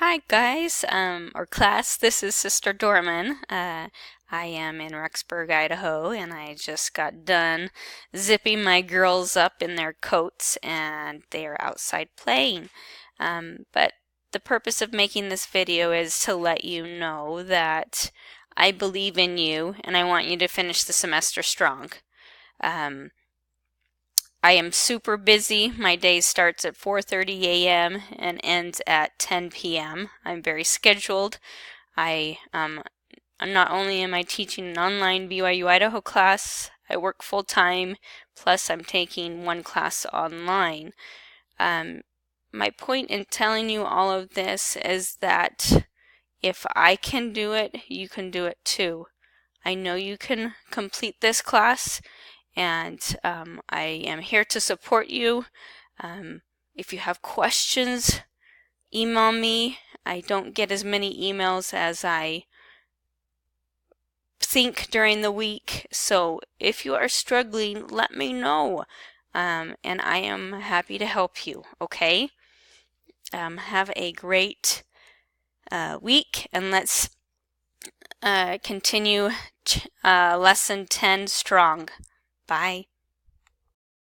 Hi guys, or class, this is Sister Dorman. I am in Rexburg, Idaho, and I just got done zipping my girls up in their coats and they are outside playing. But the purpose of making this video is to let you know that I believe in you and I want you to finish the semester strong. I am super busy. My day starts at 4:30 a.m. and ends at 10 p.m. I'm very scheduled. I not only am I teaching an online BYU Idaho class, I work full time, plus I'm taking one class online. My point in telling you all of this is that if I can do it, you can do it too. I know you can complete this class and I am here to support you. If you have questions, email me. I don't get as many emails as I think during the week, so if you are struggling, let me know, and I am happy to help you, okay? Have a great week, and let's continue lesson 10 strong. Bye.